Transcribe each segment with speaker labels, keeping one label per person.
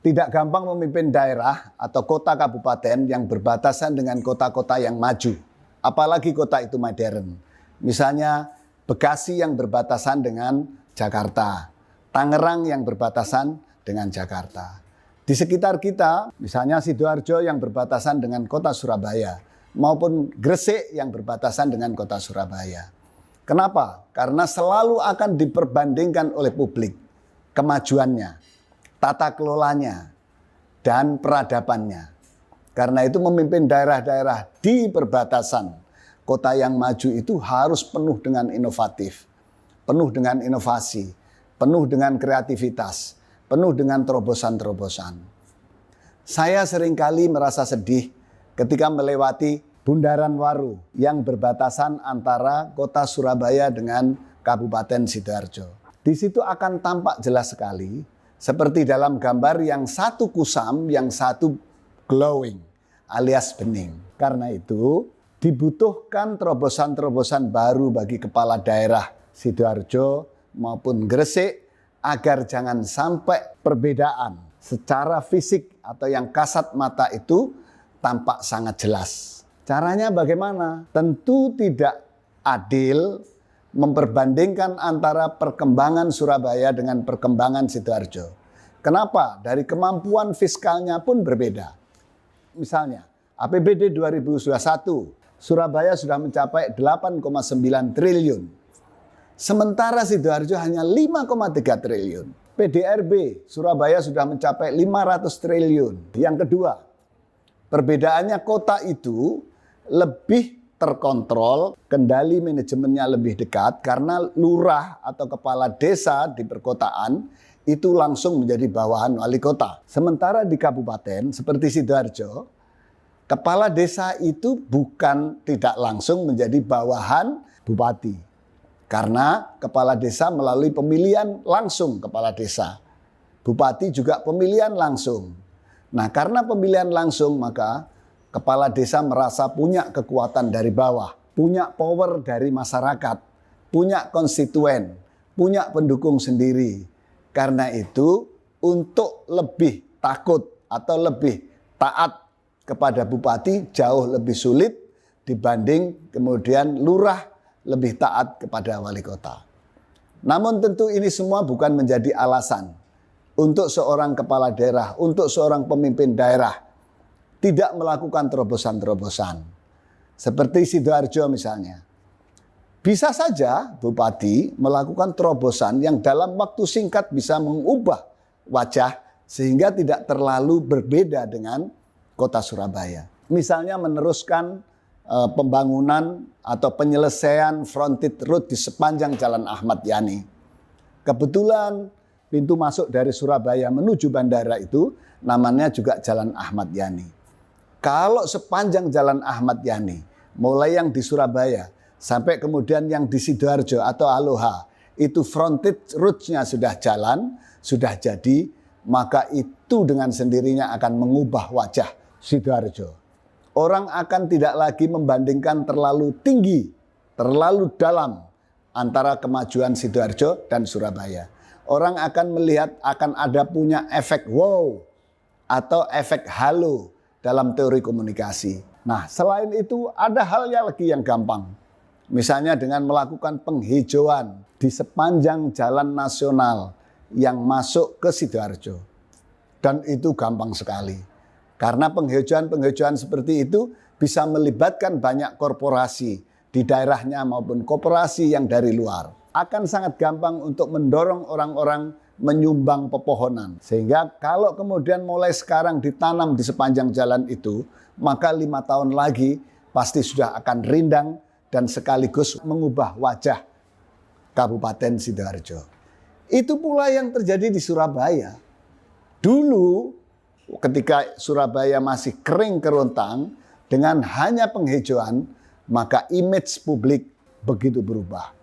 Speaker 1: Tidak gampang memimpin daerah atau kota kabupaten yang berbatasan dengan kota-kota yang maju. Apalagi kota itu modern. Misalnya Bekasi yang berbatasan dengan Jakarta. Tangerang yang berbatasan dengan Jakarta. Di sekitar kita, misalnya Sidoarjo yang berbatasan dengan kota Surabaya. Maupun Gresik yang berbatasan dengan kota Surabaya. Kenapa? Karena selalu akan diperbandingkan oleh publik kemajuannya, tata kelolanya, dan peradabannya. Karena itu memimpin daerah-daerah di perbatasan kota yang maju itu harus penuh dengan inovatif, penuh dengan inovasi, penuh dengan kreativitas, penuh dengan terobosan-terobosan. Saya seringkali merasa sedih ketika melewati Bundaran Waru yang berbatasan antara kota Surabaya dengan Kabupaten Sidoarjo. Di situ akan tampak jelas sekali seperti dalam gambar yang satu kusam, yang satu glowing alias bening. Karena itu dibutuhkan terobosan-terobosan baru bagi kepala daerah Sidoarjo maupun Gresik agar jangan sampai perbedaan secara fisik atau yang kasat mata itu tampak sangat jelas. Caranya bagaimana? Tentu tidak adil memperbandingkan antara perkembangan Surabaya dengan perkembangan Sidoarjo. Kenapa? Dari kemampuan fiskalnya pun berbeda. Misalnya, APBD 2021, Surabaya sudah mencapai 8,9 triliun. Sementara Sidoarjo hanya 5,3 triliun. PDRB, Surabaya sudah mencapai 500 triliun. Yang kedua, perbedaannya kota itu lebih terkontrol, kendali manajemennya lebih dekat karena lurah atau kepala desa di perkotaan itu langsung menjadi bawahan wali kota. Sementara di kabupaten seperti Sidoarjo, kepala desa itu bukan tidak langsung menjadi bawahan bupati. Karena kepala desa melalui pemilihan langsung kepala desa. Bupati juga pemilihan langsung. Nah, karena pemilihan langsung maka kepala desa merasa punya kekuatan dari bawah, punya power dari masyarakat, punya konstituen, punya pendukung sendiri. Karena itu untuk lebih takut atau lebih taat kepada bupati jauh lebih sulit dibanding kemudian lurah lebih taat kepada wali kota. Namun tentu ini semua bukan menjadi alasan untuk seorang kepala daerah, untuk seorang pemimpin daerah tidak melakukan terobosan-terobosan. Seperti Sidoarjo misalnya. Bisa saja bupati melakukan terobosan yang dalam waktu singkat bisa mengubah wajah sehingga tidak terlalu berbeda dengan kota Surabaya. Misalnya meneruskan pembangunan atau penyelesaian frontage road di sepanjang Jalan Ahmad Yani. Kebetulan pintu masuk dari Surabaya menuju bandara itu namanya juga Jalan Ahmad Yani. Kalau sepanjang Jalan Ahmad Yani, mulai yang di Surabaya sampai kemudian yang di Sidoarjo atau Aloha, itu frontage route-nya sudah jalan, sudah jadi, maka itu dengan sendirinya akan mengubah wajah Sidoarjo. Orang akan tidak lagi membandingkan terlalu tinggi, terlalu dalam antara kemajuan Sidoarjo dan Surabaya. Orang akan melihat akan ada punya efek wow atau efek halo dalam teori komunikasi. Nah, selain itu ada halnya lagi yang gampang. Misalnya dengan melakukan penghijauan di sepanjang jalan nasional yang masuk ke Sidoarjo. Dan itu gampang sekali. Karena penghijauan-penghijauan seperti itu bisa melibatkan banyak korporasi di daerahnya maupun koperasi yang dari luar. Akan sangat gampang untuk mendorong orang-orang menyumbang pepohonan. Sehingga kalau kemudian mulai sekarang ditanam di sepanjang jalan itu, maka 5 tahun lagi pasti sudah akan rindang dan sekaligus mengubah wajah Kabupaten Sidoarjo. Itu pula yang terjadi di Surabaya. Dulu ketika Surabaya masih kering kerontang, dengan hanya penghijauan, maka image publik begitu berubah.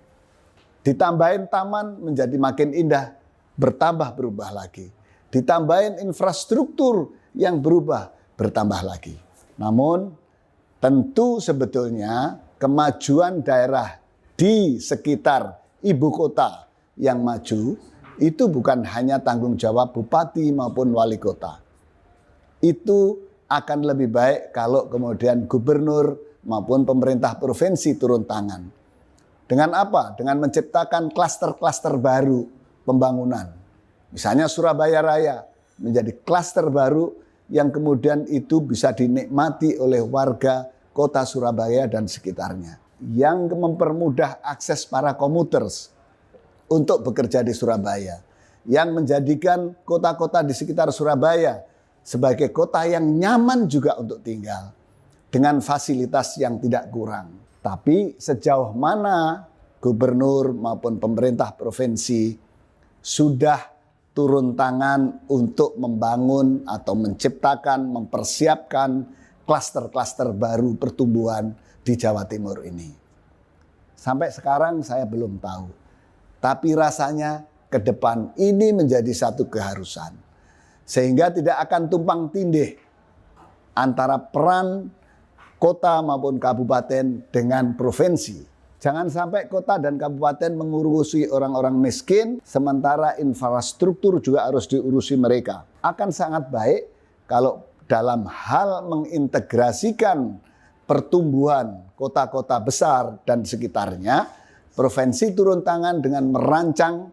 Speaker 1: Ditambahin taman menjadi makin indah, bertambah berubah lagi. Ditambahin infrastruktur yang berubah, bertambah lagi. Namun tentu sebetulnya kemajuan daerah di sekitar ibu kota yang maju itu bukan hanya tanggung jawab bupati maupun wali kota. Itu akan lebih baik kalau kemudian gubernur maupun pemerintah provinsi turun tangan. Dengan apa? Dengan menciptakan klaster-klaster baru pembangunan. Misalnya Surabaya Raya menjadi klaster baru yang kemudian itu bisa dinikmati oleh warga kota Surabaya dan sekitarnya. Yang mempermudah akses para komuters untuk bekerja di Surabaya. Yang menjadikan kota-kota di sekitar Surabaya sebagai kota yang nyaman juga untuk tinggal. Dengan fasilitas yang tidak kurang. Tapi sejauh mana gubernur maupun pemerintah provinsi sudah turun tangan untuk membangun atau menciptakan, mempersiapkan klaster-klaster baru pertumbuhan di Jawa Timur ini. Sampai sekarang saya belum tahu. Tapi rasanya ke depan ini menjadi satu keharusan. Sehingga tidak akan tumpang tindih antara peran kota maupun kabupaten dengan provinsi. Jangan sampai kota dan kabupaten mengurusi orang-orang miskin, sementara infrastruktur juga harus diurusi mereka. Akan sangat baik kalau dalam hal mengintegrasikan pertumbuhan kota-kota besar dan sekitarnya, provinsi turun tangan dengan merancang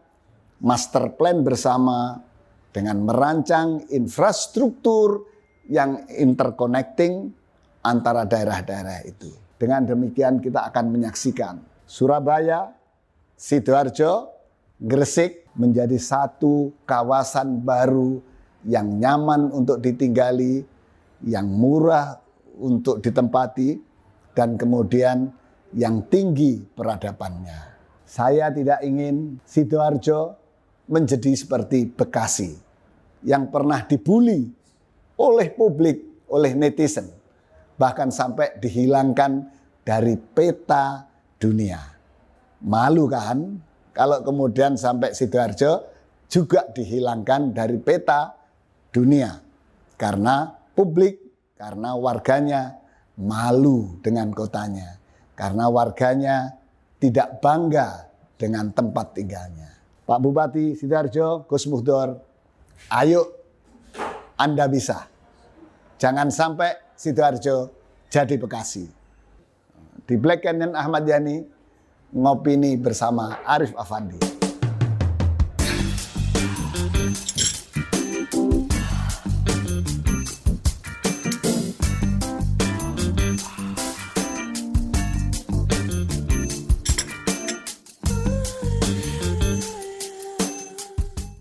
Speaker 1: master plan bersama, dengan merancang infrastruktur yang interconnecting antara daerah-daerah itu. Dengan demikian kita akan menyaksikan Surabaya, Sidoarjo, Gresik menjadi satu kawasan baru yang nyaman untuk ditinggali, yang murah untuk ditempati, dan kemudian yang tinggi peradabannya. Saya tidak ingin Sidoarjo menjadi seperti Bekasi yang pernah dibully oleh publik, oleh netizen. Bahkan sampai dihilangkan dari peta dunia. Malu kan kalau kemudian sampai Sidoarjo juga dihilangkan dari peta dunia. Karena publik, karena warganya malu dengan kotanya. Karena warganya tidak bangga dengan tempat tinggalnya. Pak Bupati Sidoarjo, Gus Muhdor, ayo Anda bisa. Jangan sampai Sidoarjo jadi Bekasi. Di Black Canyon Ahmad Yani, ngopini bersama Arif Afandi.